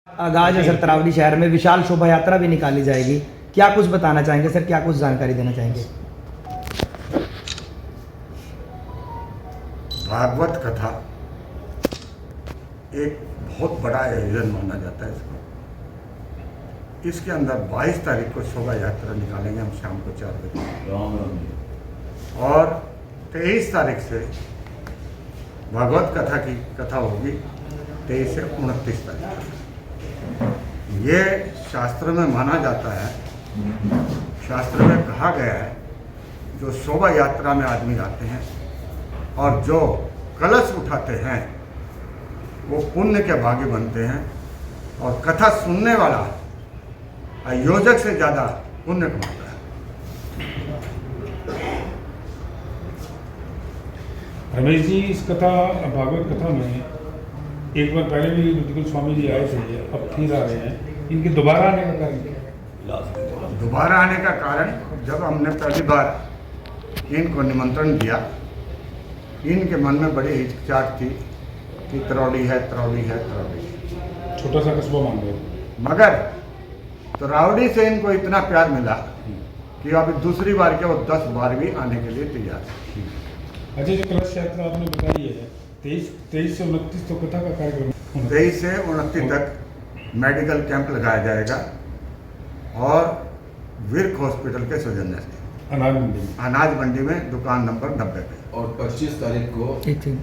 आगाज है सर, तरावली शहर में विशाल शोभा यात्रा भी निकाली जाएगी, क्या कुछ बताना चाहेंगे सर, क्या कुछ जानकारी देना चाहेंगे? भागवत कथा एक बहुत बड़ा आयोजन माना जाता है इसको। इसके अंदर 22 तारीख को शोभा यात्रा निकालेंगे हम शाम को 4 बजे, और 23 तारीख से भागवत कथा की कथा होगी, 23 से 29 तारीख तक। ये शास्त्र में माना जाता है, शास्त्र में कहा गया है, जो शोभा यात्रा में आदमी आते हैं और जो कलश उठाते हैं वो पुण्य के भागी बनते हैं, और कथा सुनने वाला आयोजक से ज़्यादा पुण्य कमाता है। रमेश जी, इस कथा भागवत कथा में एक बार पहले भी बिल्कुल स्वामी जी आए थे, अब फिर आ रहे हैं, इनके दोबारा आने का कारण क्या? दोबारा आने का कारण, जब हमने पहली बार इनको निमंत्रण दिया, इनके मन में बड़ी हिचकिचाहट थी कि तरौली है, तरौली है, तरौली। छोटा सा कस्बा मान लो, मगर तरौली से इनको इतना प्यार मिला कि अभी दूसरी बार के वो 10 बार भी आने के लिए तैयार है। अच्छा, जो कलश यात्रा आपने बताई है 23 से 29 तो कथा का कार्यक्रम 23 से 29 तक मेडिकल कैंप लगाया जाएगा, और विर्क हॉस्पिटल के सौजन्य से अनाज मंडी में दुकान नंबर 90 पे। और 25 तारीख को एक सेकंड,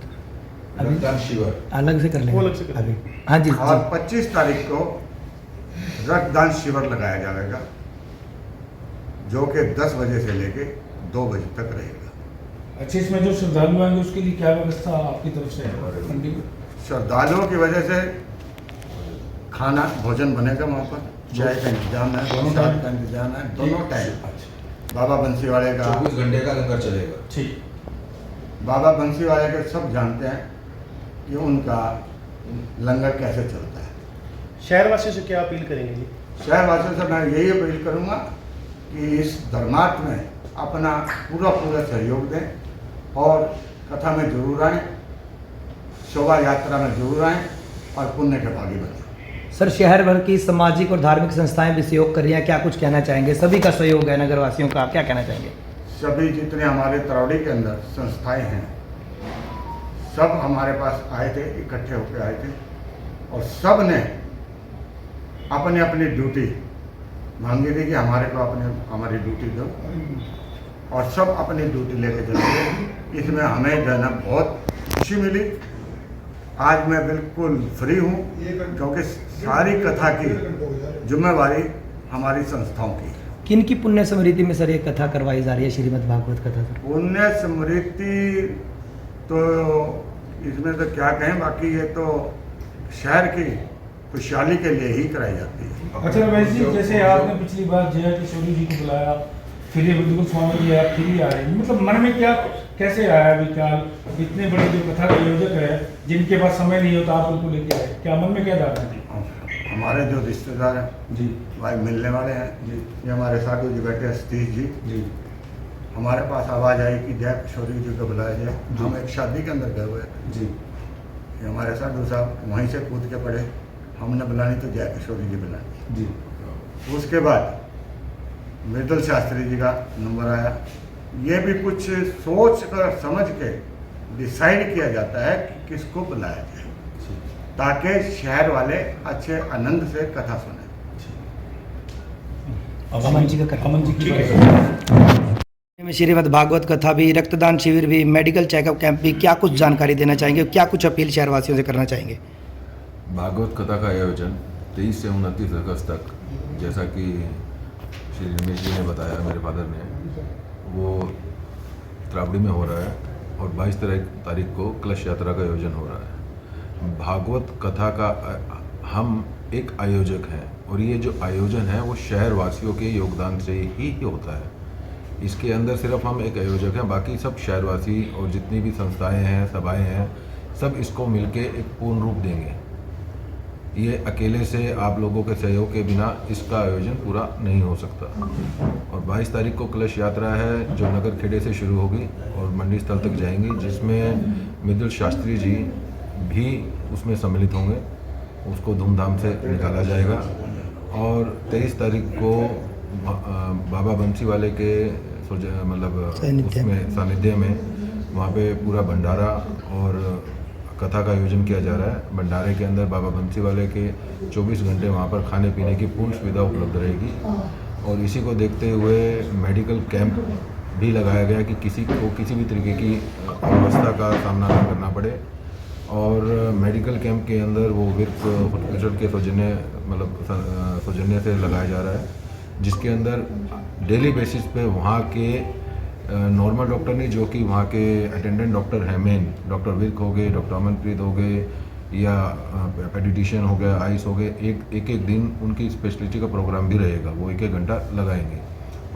रक्तदान शिविर अलग से कर लेंगे अभी। हाँ जी, और 25 तारीख को रक्तदान शिविर लगाया जाएगा, जो कि 10 बजे से लेके 2 बजे तक रहेगा। अच्छा, इसमें जो श्रद्धालु आएंगे उसके लिए क्या व्यवस्था आपकी तरफ से है मंडी में? श्रद्धालुओं की वजह से खाना भोजन बनेगा वहाँ पर, चाय का इंतजाम है, प्रसाद का इंतजाम है, दोनों टाइम। बाबा बंसीवाले का 24 घंटे का लंगर चलेगा। ठीक, बाबा बंसीवाले के सब जानते हैं कि उनका लंगर कैसे चलता है। शहरवासियों से क्या अपील करेंगे जी? शहरवासियों से मैं यही अपील करूँगा कि इस धर्मार्थ में अपना पूरा सहयोग दें, और कथा में जरूर आएँ, शोभा यात्रा में जरूर आएँ, और पुण्य के भागी बनें। सर, शहर भर की सामाजिक और धार्मिक संस्थाएं भी सहयोग कर रही हैं, क्या कुछ कहना चाहेंगे? सभी का सहयोग है नगरवासियों का, क्या कहना चाहेंगे? सभी जितने हमारे तरौली के अंदर संस्थाएं हैं, सब हमारे पास आए थे, इकट्ठे होकर आए थे, और सब ने अपनी अपनी ड्यूटी मांगी थी कि हमारे को हमारी ड्यूटी दो, और सब अपनी ड्यूटी लेके चले गए। इसमें हमें जो है ना बहुत खुशी मिली। आज मैं बिल्कुल फ्री हूँ, क्योंकि सारी कथा की जिम्मेवारी हमारी संस्थाओं की है। किन की पुण्य स्मृति में सर ये कथा करवाई जा रही है, श्रीमद् भागवत कथा सर? पुण्य स्मृति तो इसमें तो क्या कहें, बाकी ये तो शहर की खुशहाली के लिए ही कराई जाती है। अच्छा रमेश जी, जैसे आपने पिछली बार जया किशोरी जी को बुलाया, फिर ये बिल्कुल स्वामी जी आए, फिर ही आए, मतलब मन में क्या कैसे आया विचार? इतने बड़े जो कथा के आयोजक है, जिनके पास समय नहीं होता, आप उनको लेके आए, क्या मन में क्या धारणा थी? हमारे जो रिश्तेदार हैं जी, भाई मिलने वाले हैं जी, ये हमारे साधु जी बैठे हैं, सतीश जी। जी, हमारे पास आवाज़ आई कि जय किशोरी जी को बुलाया जाए। हम एक शादी के अंदर गए हुए हैं, जी, ये हमारे साधु साहब वहीं से कूद के पड़े, हमने बुलानी तो जय किशोरी जी बुलानी। जी। उसके बाद मृदुल शास्त्री जी का नंबर आया। ये भी कुछ सोच कर समझ के डिसाइड किया जाता है कि किसको बुलाया जाए, ताकि शहर वाले अच्छे आनंद से कथा सुने। अमन जी का अमन जी की में श्रीमद् भागवत कथा भी, रक्तदान शिविर भी, मेडिकल चेकअप कैंप भी, क्या कुछ जानकारी देना चाहेंगे, क्या कुछ अपील शहरवासियों से करना चाहेंगे? भागवत कथा का आयोजन 23 से 29 अगस्त तक, जैसा कि श्री रमेश जी ने बताया, मेरे फादर ने, वो त्रावड़ी में हो रहा है, और 22 तारीख को कलश यात्रा का आयोजन हो रहा है। भागवत कथा का हम एक आयोजक हैं, और ये जो आयोजन है वो शहर वासियों के योगदान से ही होता है। इसके अंदर सिर्फ हम एक आयोजक हैं, बाकी सब शहरवासी और जितनी भी संस्थाएं हैं, सभाएं हैं, सब इसको मिलके एक पूर्ण रूप देंगे। ये अकेले से आप लोगों के सहयोग के बिना इसका आयोजन पूरा नहीं हो सकता। और 22 तारीख को कलश यात्रा है, जो नगर खेड़े से शुरू होगी और मंडी स्थल तक जाएंगी, जिसमें मृदुल शास्त्री जी भी उसमें सम्मिलित होंगे। उसको धूमधाम से निकाला जाएगा। और 23 तारीख को बाबा बंसी वाले के उसमें सानिध्य में वहाँ पे पूरा भंडारा और कथा का आयोजन किया जा रहा है। भंडारे के अंदर बाबा बंसी वाले के 24 घंटे वहाँ पर खाने पीने की पूर्ण सुविधा उपलब्ध रहेगी। और इसी को देखते हुए मेडिकल कैंप भी लगाया गया कि किसी को किसी भी तरीके की अवस्था का सामना न करना पड़े। और मेडिकल कैंप के अंदर वो विर्क हॉस्पिटल के सौजन्य से लगाया जा रहा है, जिसके अंदर डेली बेसिस पे वहाँ के नॉर्मल डॉक्टर नहीं, जो कि वहाँ के अटेंडेंट डॉक्टर हैं, मेन डॉक्टर विर्क हो गए, डॉक्टर अमनप्रीत हो गए या पेडिटिशियन हो गया, आइस हो गए, एक दिन उनकी स्पेशलिटी का प्रोग्राम भी रहेगा। वो 1 घंटा लगाएंगे।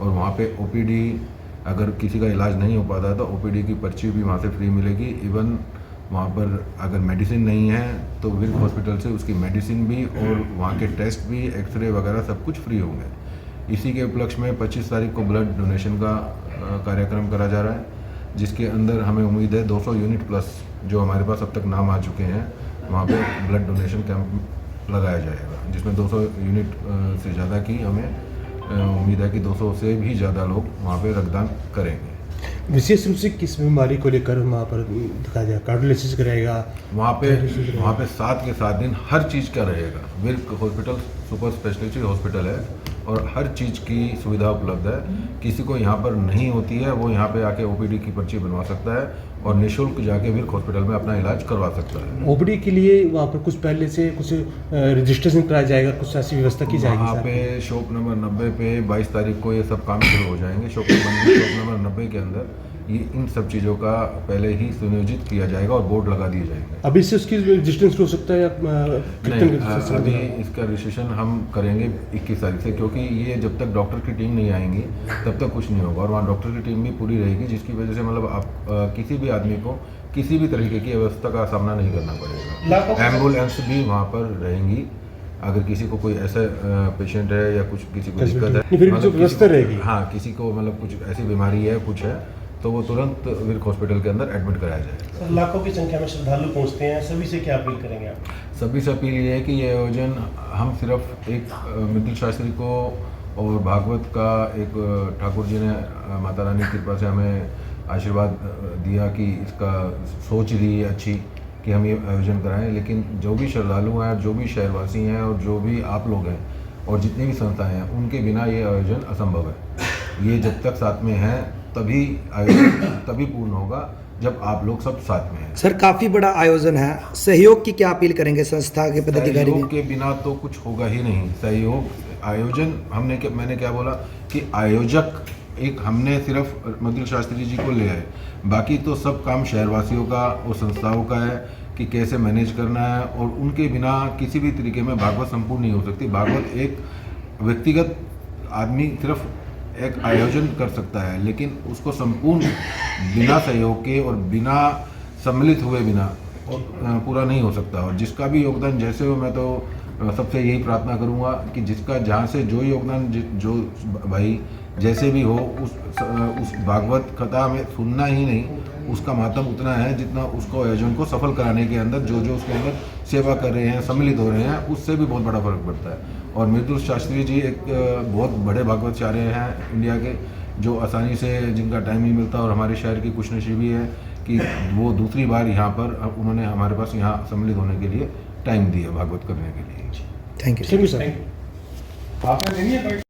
और वहाँ पे ओपीडी अगर किसी का इलाज नहीं हो पाता तो ओपीडी की पर्ची भी वहाँ से फ्री मिलेगी। इवन वहाँ पर अगर मेडिसिन नहीं है तो विर्क हॉस्पिटल से उसकी मेडिसिन भी और वहाँ के टेस्ट भी, एक्सरे वगैरह सब कुछ फ्री होंगे। इसी के उपलक्ष्य में 25 तारीख को ब्लड डोनेशन का कार्यक्रम करा जा रहा है, जिसके अंदर हमें उम्मीद है 200 यूनिट प्लस जो हमारे पास अब तक नाम आ चुके हैं वहाँ पे ब्लड डोनेशन कैंप लगाया जाएगा, जिसमें 200 यूनिट से ज़्यादा की हमें उम्मीद है कि 200 से भी ज़्यादा लोग वहाँ पे रक्तदान करेंगे। विशेष रूप से किस बीमारी को लेकर वहाँ पर दिखाया जाएगा? कार्डियोलाइसिस कराएगा वहाँ पे 7 के 7 दिन हर चीज़ का रहेगा। Virk hospital super speciality hospital है और हर चीज़ की सुविधा उपलब्ध है। किसी को यहाँ पर नहीं होती है वो यहाँ पे आके ओपीडी की पर्ची बनवा सकता है और निःशुल्क जाके विर्क हॉस्पिटल में अपना इलाज करवा सकता है। ओपीडी के लिए वहाँ पर कुछ पहले से कुछ रजिस्ट्रेशन कराया जाएगा, कुछ ऐसी व्यवस्था की जाएगी? वहाँ पे शॉप नंबर 90 पे 22 तारीख को ये सब काम शुरू हो जाएंगे। शॉप नंबर 90 के अंदर ये इन सब चीज़ों का पहले ही सुनियोजित किया जाएगा और बोर्ड लगा दिए जाएंगे। अभी से उसकी रजिस्ट्रेशन हो सकता है या नहीं, अभी इसका रजिस्ट्रेशन हम करेंगे 21 तारीख से, क्योंकि ये जब तक डॉक्टर की टीम नहीं आएंगी तब तक कुछ नहीं होगा। और वहाँ डॉक्टर की टीम भी पूरी रहेगी, जिसकी वजह से मतलब आप किसी भी आदमी को किसी भी तरीके की अवस्था का सामना नहीं करना पड़ेगा। एम्बुलेंस भी वहाँ पर तो अगर किसी को कोई ऐसा पेशेंट है या कुछ किसी को दिक्कत है, फिर जो व्यवस्था रहेगी, हाँ, किसी को मतलब कुछ ऐसी बीमारी है कुछ है तो वो तुरंत विर्क हॉस्पिटल के अंदर एडमिट कराया जाएगा। लाखों की संख्या में श्रद्धालु पहुंचते हैं, सभी से क्या अपील करेंगे आप? सभी से अपील ये है कि ये आयोजन हम सिर्फ एक मृदुल शास्त्री को और भागवत का एक ठाकुर जी ने माता रानी की कृपा से हमें आशीर्वाद दिया कि इसका सोच रही है अच्छी कि हम ये आयोजन कराएं, लेकिन जो भी श्रद्धालु हैं, जो भी शहरवासी हैं और जो भी आप लोग हैं और जितनी भी संस्थाएं हैं, उनके बिना ये आयोजन असंभव है। ये जब तक साथ में हैं तभी आयोजन तभी पूर्ण होगा जब आप लोग सब साथ में हैं। सर, काफी बड़ा आयोजन है, सहयोग की क्या अपील करेंगे संस्था के पदाधिकारी? सहयोग के बिना तो कुछ होगा ही नहीं। सहयोग आयोजन मैंने क्या बोला कि आयोजक एक हमने सिर्फ मृदुल शास्त्री जी को ले आए, बाकी तो सब काम शहरवासियों का और संस्थाओं का है कि कैसे मैनेज करना है। और उनके बिना किसी भी तरीके में भागवत संपूर्ण नहीं हो सकती। भागवत एक व्यक्तिगत आदमी सिर्फ एक आयोजन कर सकता है, लेकिन उसको संपूर्ण बिना सहयोग के और बिना सम्मिलित हुए बिना और पूरा नहीं हो सकता। और जिसका भी योगदान जैसे हो, मैं तो सबसे यही प्रार्थना करूंगा कि जिसका जहाँ से जो योगदान जो भाई जैसे भी हो उस भागवत कथा में सुनना ही नहीं, उसका महत्व उतना है जितना उसको आयोजन को सफल कराने के अंदर जो उसके अंदर सेवा कर रहे हैं, सम्मिलित हो रहे हैं, उससे भी बहुत बड़ा फर्क पड़ता है। और मृदुल शास्त्री जी एक बहुत बड़े भागवतचार्य हैं इंडिया के, जो आसानी से जिनका टाइम नहीं मिलता और हमारे शहर की खुशनसीबी है कि वो दूसरी बार यहाँ पर उन्होंने हमारे पास यहाँ सम्मिलित होने के लिए टाइम दिया भागवत करने के लिए। Thank you sir. आपने देनी है